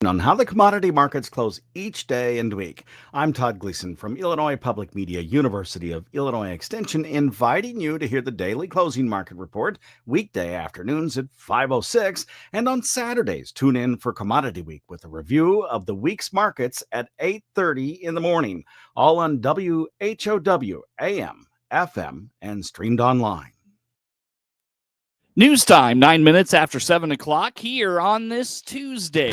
On how the commodity markets close each day and week. I'm Todd Gleason from Illinois Public Media, University of Illinois Extension, inviting you to hear the daily closing market report weekday afternoons at 5:06, and on Saturdays tune in for Commodity Week with a review of the week's markets at 8:30 in the morning, all on WHOW AM, FM, and streamed online. News time, 9 minutes after 7 o'clock here on this Tuesday.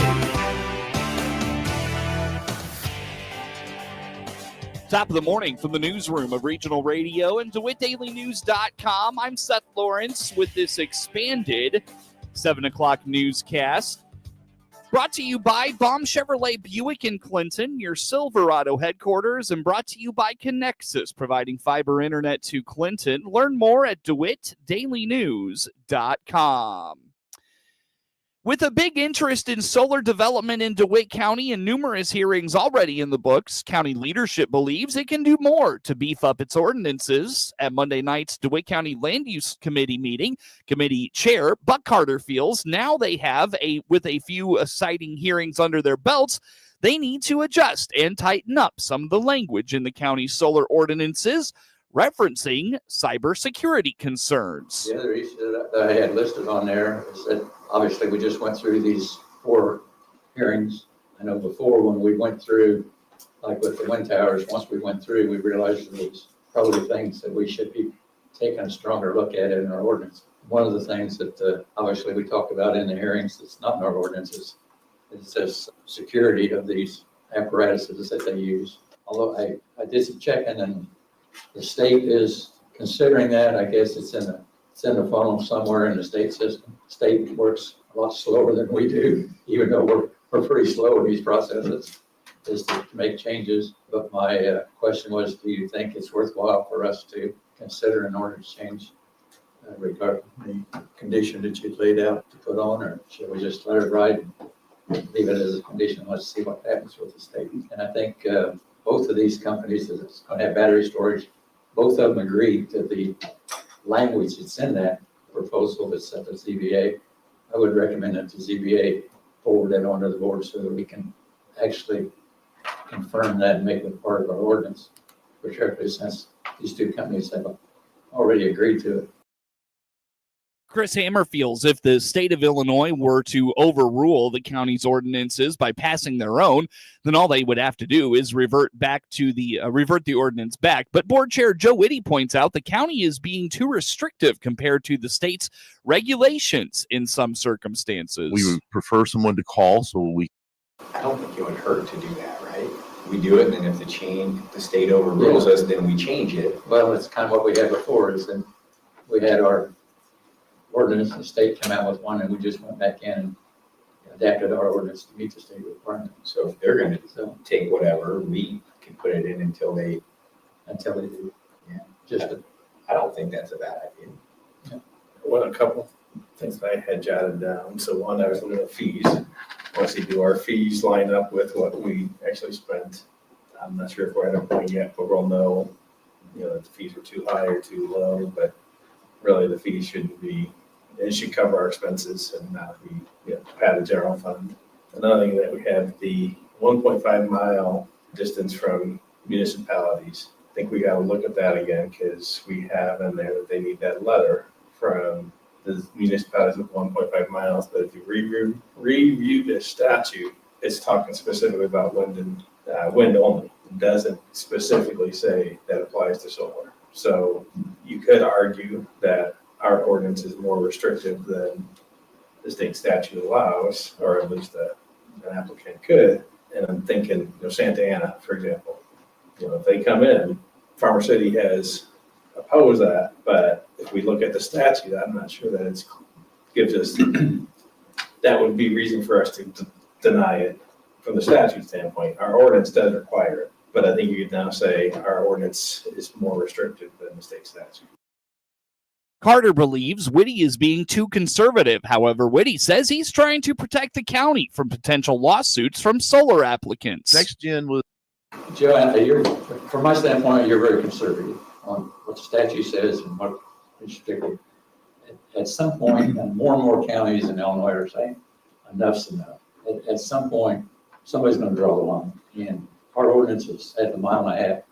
Top of the morning from the newsroom of Regional Radio and DeWittDailyNews.com. I'm Seth Lawrence with this expanded 7 o'clock newscast. Brought to you by Baum Chevrolet Buick in Clinton, your Silverado headquarters, and brought to you by Connexus, providing fiber internet to Clinton. Learn more at DeWittDailyNews.com. With a big interest in solar development in DeWitt County and numerous hearings already in the books, county leadership believes it can do more to beef up its ordinances. At Monday night's DeWitt County Land Use Committee meeting, committee chair Buck Carter feels now they have with a few citing hearings under their belts, they need to adjust and tighten up some of the language in the county's solar ordinances, referencing cybersecurity concerns. The other issue that I had listed on there is that obviously we just went through these 4 hearings. I know before when we went through, like with the wind towers, once we went through, we realized there was probably things that we should be taking a stronger look at in our ordinance. One of the things that obviously we talked about in the hearings that's not in our ordinances is this security of these apparatuses that they use. Although I did some checking and the state is considering that. I guess it's in the funnel somewhere in the state system. State works a lot slower than we do, even though we're pretty slow in these processes, is to make changes. But my question was, do you think it's worthwhile for us to consider an ordinance change regarding the condition that you laid out to put on, or should we just let it ride and leave it as a condition? Let's see what happens with the state. And I think both of these companies that's going to have battery storage, both of them agreed to the language that's in that proposal that's at the ZBA. I would recommend that the ZBA forward that onto the board so that we can actually confirm that and make it part of our ordinance, particularly since these 2 companies have already agreed to it. Chris Hammer feels if the state of Illinois were to overrule the county's ordinances by passing their own, then all they would have to do is revert the ordinance back. But Board Chair Joe Whitty points out the county is being too restrictive compared to the state's regulations in some circumstances. We would prefer someone to call I don't think it would hurt to do that, right? We do it, and if the state overrules us, then we change it. Well, it's kind of what we had before, is that we had our ordinance, the state came out with one, and we just went back in and adapted our ordinance to meet the state requirement. So if they're going to take whatever, we can put it in until they do. Yeah. I don't think that's a bad idea. Yeah. Well, a couple things that I had jotted down. So one, I was looking at fees. Once we do our fees line up with what we actually spent, I'm not sure if we're at a point yet, but we'll know, if the fees were too high or too low. But really, the fees shouldn't be. It should cover our expenses and not be pad the general fund. Another thing that we have the 1.5 mile distance from municipalities. I think we got to look at that again because we have in there that they need that letter from the municipalities with 1.5 miles. But if you review this statute, it's talking specifically about wind only. It doesn't specifically say that applies to solar. So you could argue that our ordinance is more restrictive than the state statute allows, or at least an applicant could. And I'm thinking, Santa Ana, for example, if they come in, Farmer City has opposed that, but if we look at the statute, I'm not sure that it gives us, that would be reason for us to deny it from the statute standpoint. Our ordinance does require it, but I think you could now say our ordinance is more restrictive than the state statute. Carter believes Whitty is being too conservative. However, Whitty says he's trying to protect the county from potential lawsuits from solar applicants. Next gen was Joe, from my standpoint, you're very conservative on what the statute says and what is restricted. At some point, and more counties in Illinois are saying, enough's enough. at some point, somebody's gonna draw the line. And our ordinances at the 1.5 miles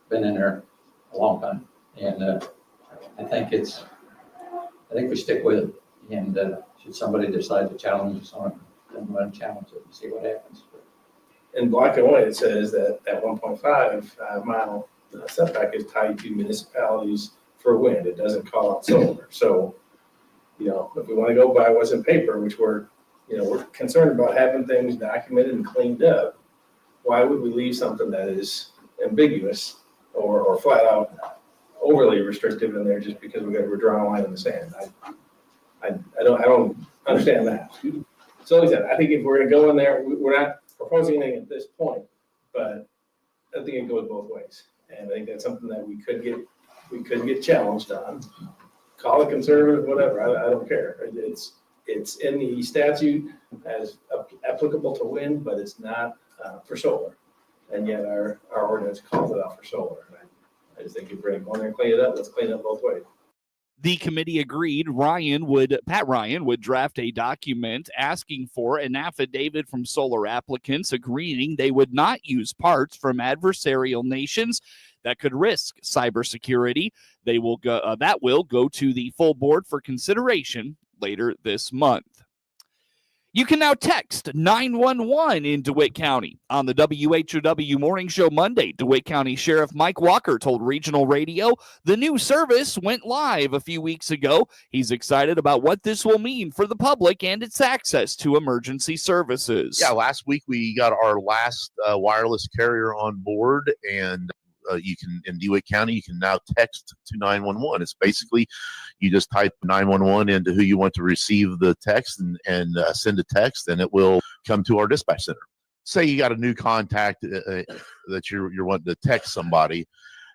been in there a long time. And I think we stick with it. And should somebody decide to challenge us on it, then we're gonna challenge it and see what happens. In black and white, it says that that 1.5 mile setback is tied to municipalities for wind. It doesn't call out solar. So, if we want to go by what's in paper, which we're concerned about having things documented and cleaned up, why would we leave something that is ambiguous or flat out overly restrictive in there just because we're drawing a line in the sand? I don't understand that. So like I said, I think if we're going to go in there, we're not proposing anything at this point, but I think it goes both ways. And I think that's something that we could get challenged on. Call it conservative, whatever. I don't care. It's in the statute as applicable to wind, but it's not for solar. And yet our ordinance calls it out for solar. And I just think if we're going to go in there and clean it up, let's clean it up both ways. The committee agreed Pat Ryan would draft a document asking for an affidavit from solar applicants agreeing they would not use parts from adversarial nations that could risk cybersecurity. That will go to the full board for consideration later this month. You can now text 911 in DeWitt County. On the WHOW Morning Show Monday, DeWitt County Sheriff Mike Walker told Regional Radio the new service went live a few weeks ago. He's excited about what this will mean for the public and its access to emergency services. Yeah, last week we got our last wireless carrier on board, and you can, in DeWitt County, you can now text to 911. It's basically, you just type 911 into who you want to receive the text and send a text, and it will come to our dispatch center. Say you got a new contact that you're wanting to text somebody,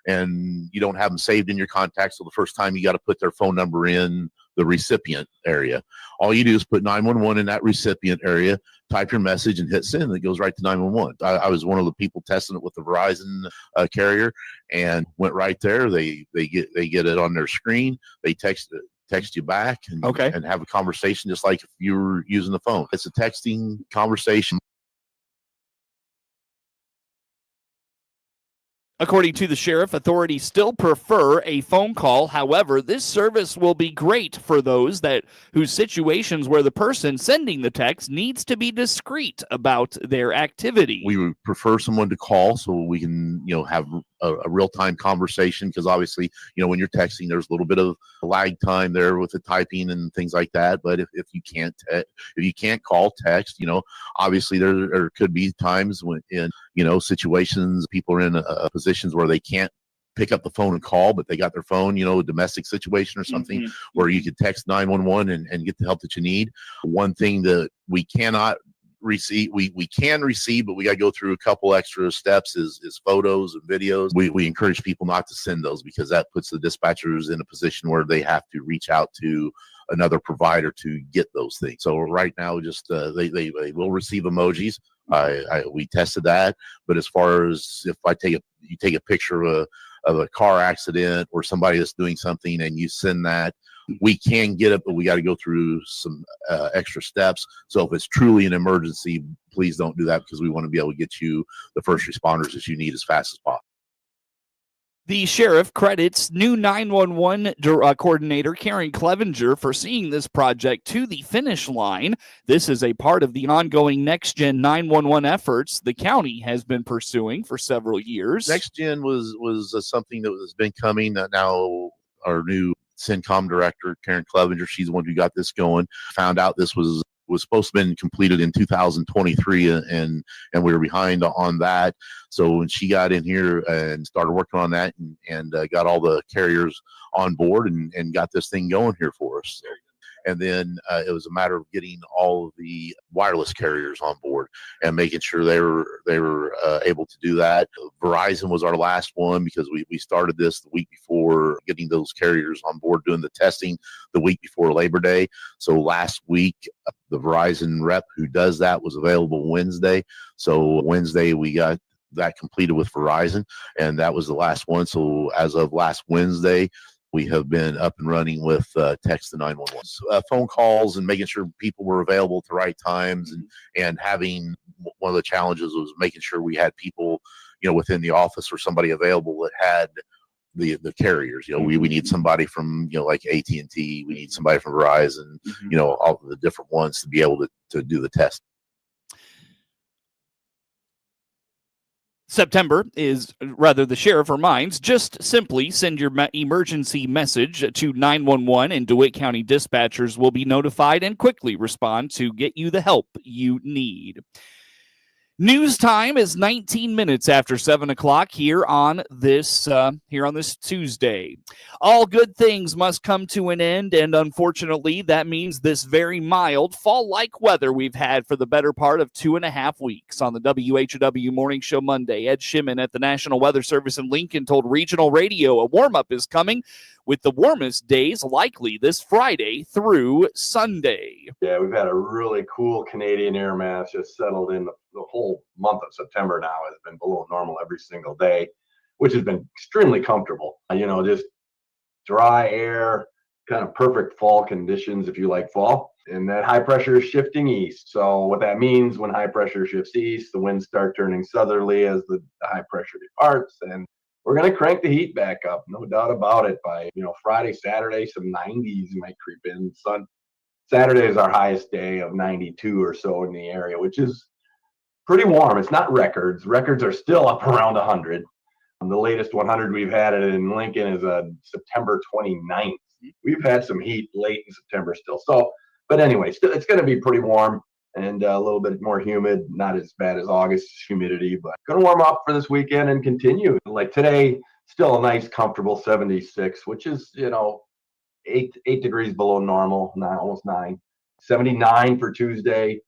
and you don't have them saved in your contacts. So the first time you got to put their phone number in the recipient area. All you do is put 911 in that recipient area, type your message, and hit send, and it goes right to 911. I was one of the people testing it with the Verizon carrier, and went right there. They get it on their screen. They text you back and have a conversation just like if you were using the phone. It's a texting conversation. According to the sheriff, authorities still prefer a phone call. However, this service will be great for those whose situations where the person sending the text needs to be discreet about their activity. We would prefer someone to call so we can, have a real-time conversation, because obviously, when you're texting, there's a little bit of lag time there with the typing and things like that. But if you can't call, text, obviously there could be times when in situations people are in positions where they can't pick up the phone and call, but they got their phone, a domestic situation or something, where you could text 911 and get the help that you need. One thing that we cannot receive, we can receive, but we got to go through a couple extra steps is photos and videos. We encourage people not to send those, because that puts the dispatchers in a position where they have to reach out to another provider to get those things. So right now, just they will receive emojis. We tested that, but as far as if you take a picture of a car accident or somebody that's doing something and you send that, we can get it, but we got to go through some extra steps. So if it's truly an emergency, please don't do that, because we want to be able to get you the first responders that you need as fast as possible. The sheriff credits new 911 coordinator Karen Clevenger for seeing this project to the finish line. This is a part of the ongoing Next Gen 911 efforts the county has been pursuing for several years. Next Gen was something that has been coming. Now our new CENTCOM director, Karen Clevenger, she's the one who got this going. Found out this was supposed to have been completed in 2023, and we were behind on that. So when she got in here and started working on that and got all the carriers on board and got this thing going here for us. And then it was a matter of getting all of the wireless carriers on board and making sure they were able to do that. Verizon was our last one, because we started this the week before getting those carriers on board, doing the testing the week before Labor Day. So last week, the Verizon rep who does that was available Wednesday. So Wednesday we got that completed with Verizon, and that was the last one. So as of last Wednesday, We have been up and running with text to 911, phone calls, and making sure people were available at the right times. And having one of the challenges was making sure we had people, within the office or somebody available that had the carriers. We need somebody from like AT&T. We need somebody from Verizon. All the different ones to be able to do the test. September is, rather, the sheriff reminds, just simply send your emergency message to 911 and DeWitt County dispatchers will be notified and quickly respond to get you the help you need. News time is 19 minutes after 7 o'clock here on this Tuesday. All good things must come to an end, and unfortunately, that means this very mild fall-like weather we've had for the better part of 2.5 weeks. On the WHOW Morning Show Monday, Ed Shimon at the National Weather Service in Lincoln told Regional Radio a warm-up is coming, with the warmest days likely this Friday through Sunday. Yeah, we've had a really cool Canadian air mass just settled in. The whole month of September now has been below normal every single day, which has been extremely comfortable. Just dry air, kind of perfect fall conditions if you like fall. And that high pressure is shifting east. So what that means, when high pressure shifts east, the winds start turning southerly as the high pressure departs, and we're going to crank the heat back up, no doubt about it. By Friday, Saturday, some 90s might creep in. Saturday is our highest day of 92 or so in the area, which is pretty warm. It's not records. Records are still up around 100. The latest 100 we've had in Lincoln is September 29th. We've had some heat late in September still. So, but anyway, it's going to be pretty warm and a little bit more humid. Not as bad as August humidity, but going to warm up for this weekend and continue. Like today, still a nice, comfortable 76, which is 8 degrees below normal, almost 9. 79 for Tuesday.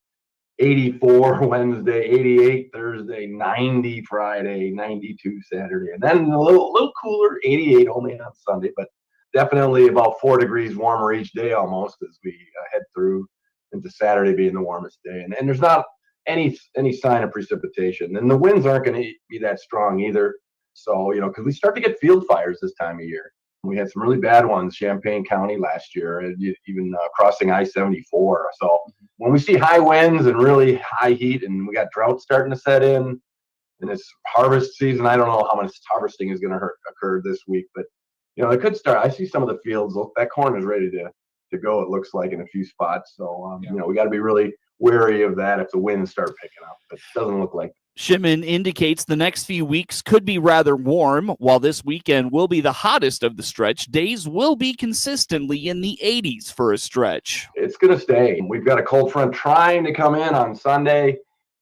84 Wednesday, 88 Thursday, 90 Friday, 92 Saturday, and then a little cooler, 88 only on Sunday, but definitely about 4 degrees warmer each day almost as we head through into Saturday being the warmest day. And there's not any sign of precipitation, and the winds aren't going to be that strong either. So, because we start to get field fires this time of year. We had some really bad ones, Champaign County last year, and even crossing I-74. So when we see high winds and really high heat, and we got drought starting to set in, and it's harvest season, I don't know how much harvesting is going to occur this week, but it could start. I see some of the fields. That corn is ready to go. It looks like in a few spots. So we got to be really wary of that if the winds start picking up. But it doesn't look like. Shimon indicates the next few weeks could be rather warm. While this weekend will be the hottest of the stretch, days will be consistently in the 80s for a stretch. It's going to stay. We've got a cold front trying to come in on Sunday,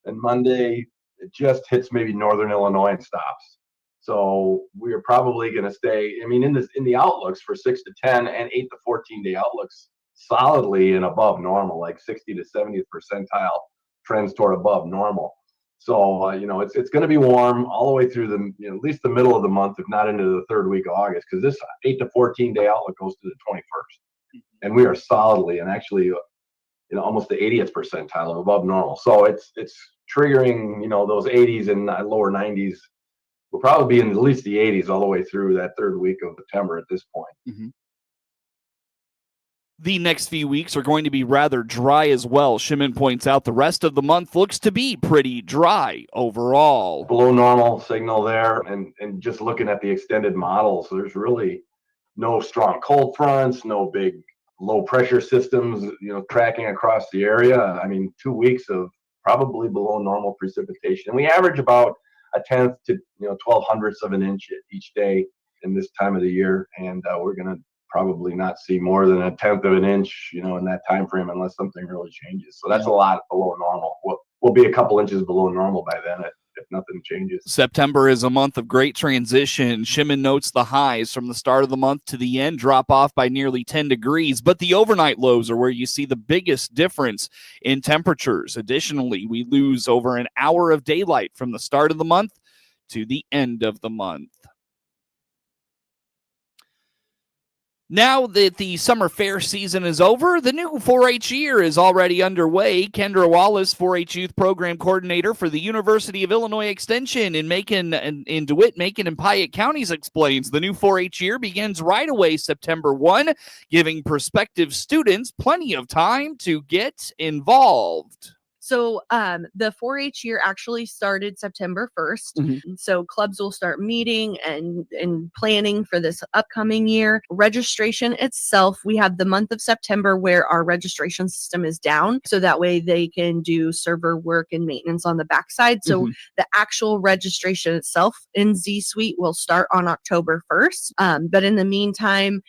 and Monday it just hits maybe northern Illinois and stops. So we're probably going to stay, in the outlooks for 6 to 10 and 8 to 14 day outlooks, solidly and above normal, like 60 to 70th percentile trends toward above normal. So, it's going to be warm all the way through at least the middle of the month, if not into the third week of August, because this 8 to 14 day outlook goes to the 21st. And we are solidly and actually, almost the 80th percentile of above normal. So it's triggering, those 80s and lower 90s. We'll probably be in at least the 80s all the way through that third week of September at this point. Mm-hmm. The next few weeks are going to be rather dry as well. Shimon points out the rest of the month looks to be pretty dry overall. Below normal signal there, and just looking at the extended models, there's really no strong cold fronts, no big low pressure systems, tracking across the area. 2 weeks of probably below normal precipitation. And we average about a 1/10 to 1/1200ths of an inch each day in this time of the year, and we're going to probably not see more than a 1/10 of an inch, in that time frame unless something really changes. So that's a lot below normal. We'll be a couple inches below normal by then if nothing changes. September is a month of great transition. Shimon notes the highs from the start of the month to the end drop off by nearly 10 degrees, but the overnight lows are where you see the biggest difference in temperatures. Additionally, we lose over an hour of daylight from the start of the month to the end of the month. Now that the summer fair season is over, the new 4-H year is already underway. Kendra Wallace, 4-H Youth Program Coordinator for the University of Illinois Extension in DeWitt, Macon, and Piatt counties, explains the new 4-H year begins right away September 1, giving prospective students plenty of time to get involved. So the 4-H year actually started September 1st. Mm-hmm. So clubs will start meeting and planning for this upcoming year. Registration itself, we have the month of September where our registration system is down. So that way they can do server work and maintenance on the backside. So the actual registration itself in Z Suite will start on October 1st. But in the meantime,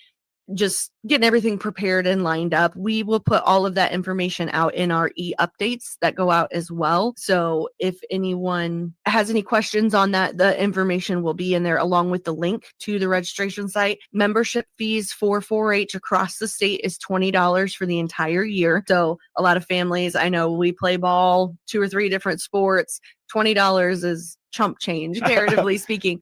just getting everything prepared and lined up. We will put all of that information out in our e-updates that go out as well. So if anyone has any questions on that, the information will be in there along with the link to the registration site. Membership fees for 4-H across the state is $20 for the entire year. So a lot of families, I know we play ball, 2 or 3 different sports. $20 is chump change, comparatively speaking.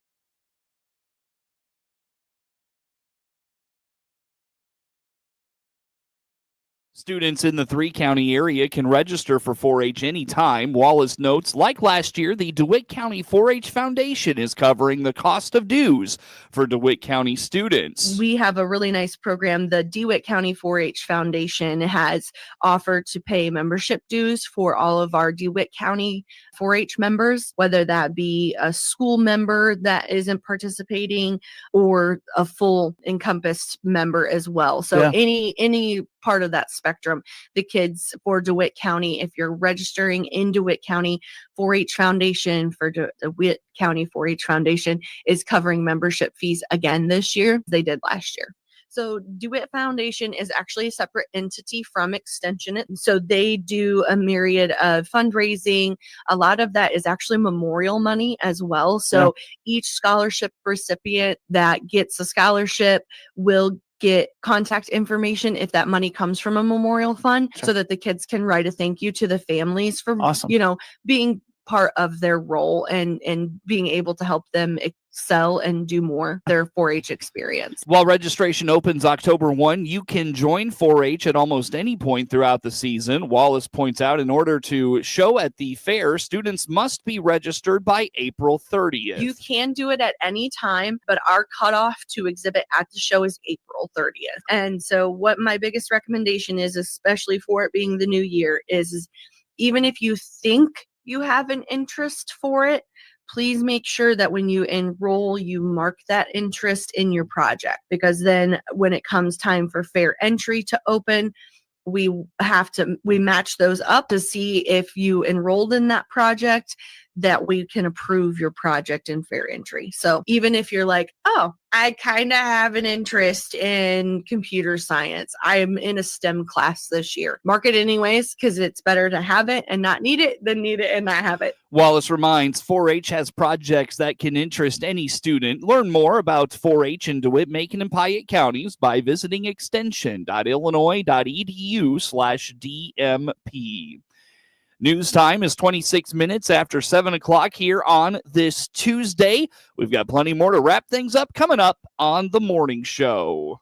Students in the 3-county area can register for 4-H anytime. Wallace notes, like last year, the DeWitt County 4-H Foundation is covering the cost of dues for DeWitt County students. We have a really nice program. The DeWitt County 4-H Foundation has offered to pay membership dues for all of our DeWitt County 4-H members, whether that be a school member that isn't participating or a full encompassed member as well. So any part of that spectrum, the kids for DeWitt County, if you're registering in DeWitt County 4-H Foundation for DeWitt County 4-H Foundation is covering membership fees again this year. They did last year. So DeWitt Foundation is actually a separate entity from Extension. So they do a myriad of fundraising. A lot of that is actually memorial money as well. So each scholarship recipient that gets a scholarship will get contact information if that money comes from a memorial fund so that the kids can write a thank you to the families for, being part of their role and being able to help them excel and do more their 4-H experience. While registration opens October 1, you can join 4-H at almost any point throughout the season. Wallace points out in order to show at the fair, students must be registered by April 30th. You can do it at any time, but our cutoff to exhibit at the show is April 30th. And so what my biggest recommendation is, especially for it being the new year, is even if you think you have an interest for it, please make sure that when you enroll, you mark that interest in your project, because then when it comes time for fair entry to open, we match those up to see if you enrolled in that project, that we can approve your project in fair entry. So even if you're like, oh, I kind of have an interest in computer science, I'm in a STEM class this year, mark it anyways, because it's better to have it and not need it than need it and not have it. Wallace reminds 4-H has projects that can interest any student. Learn more about 4-H in DeWitt, Macon, and Piatt counties by visiting extension.illinois.edu/DMP. News time is 26 minutes after 7 o'clock here on this Tuesday. We've got plenty more to wrap things up coming up on the morning show.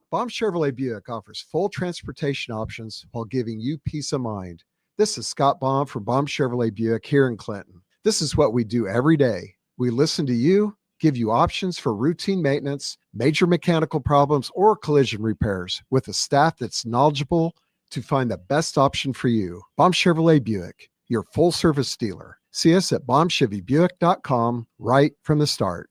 Baum Chevrolet Buick offers full transportation options while giving you peace of mind. This is Scott Baum from Baum Chevrolet Buick here in Clinton. This is what we do every day. We listen to you, give you options for routine maintenance, major mechanical problems, or collision repairs with a staff that's knowledgeable to find the best option for you. Baum Chevrolet Buick, your full service dealer. See us at baumchevybuick.com right from the start.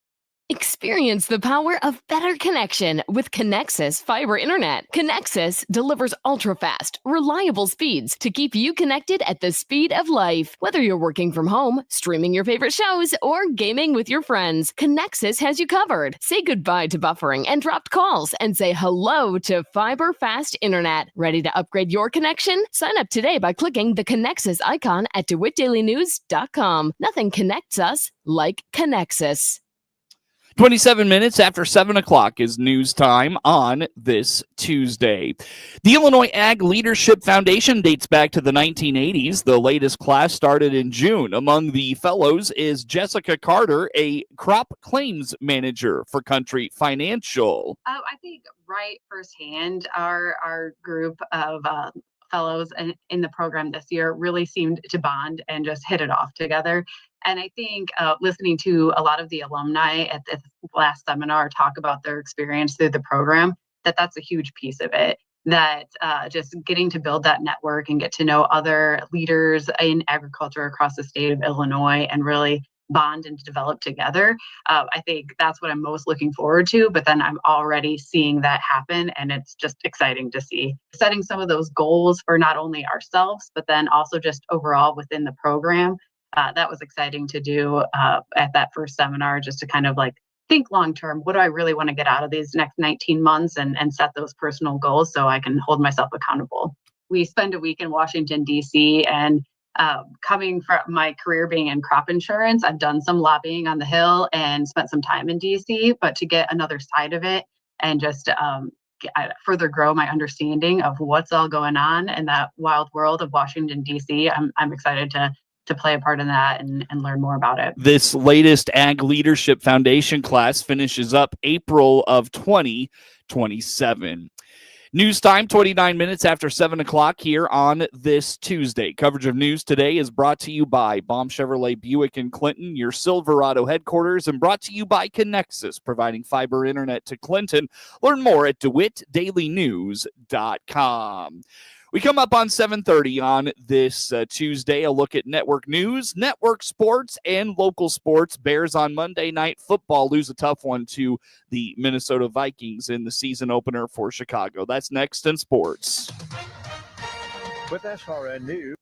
Experience the power of better connection with Connexus Fiber Internet. Connexus delivers ultra-fast, reliable speeds to keep you connected at the speed of life. Whether you're working from home, streaming your favorite shows, or gaming with your friends, Connexus has you covered. Say goodbye to buffering and dropped calls and say hello to fiber fast internet. Ready to upgrade your connection? Sign up today by clicking the Connexus icon at DeWittDailyNews.com. Nothing connects us like Connexus. 27 minutes after 7 o'clock is news time on this Tuesday. The Illinois Ag Leadership Foundation dates back to the 1980s. The latest class started in June. Among the fellows is Jessica Carter, a crop claims manager for Country Financial. I think right firsthand, our group of fellows in the program this year really seemed to bond and just hit it off together. And I think listening to a lot of the alumni at the last seminar talk about their experience through the program, that's a huge piece of it. That just getting to build that network and get to know other leaders in agriculture across the state of Illinois and really bond and develop together. I think that's what I'm most looking forward to, but then I'm already seeing that happen, and it's just exciting to see. Setting some of those goals for not only ourselves, but then also just overall within the program. That was exciting to do at that first seminar, just to kind of like think long term. What do I really want to get out of these next 19 months and set those personal goals so I can hold myself accountable. We spend a week in Washington, D.C., and coming from my career being in crop insurance, I've done some lobbying on the Hill and spent some time in DC, but to get another side of it and just further grow my understanding of what's all going on in that wild world of Washington, DC, I'm excited to play a part in that and learn more about it. This latest Ag Leadership Foundation class finishes up April of 2027. News time, 29 minutes after 7 o'clock here on this Tuesday. Coverage of news today is brought to you by Baum Chevrolet Buick in Clinton, your Silverado headquarters, and brought to you by Connexus, providing fiber internet to Clinton. Learn more at DeWittDailyNews.com. We come up on 7:30 on this Tuesday. A look at network news, network sports, and local sports. Bears on Monday Night Football lose a tough one to the Minnesota Vikings in the season opener for Chicago. That's next in sports. With SRN News.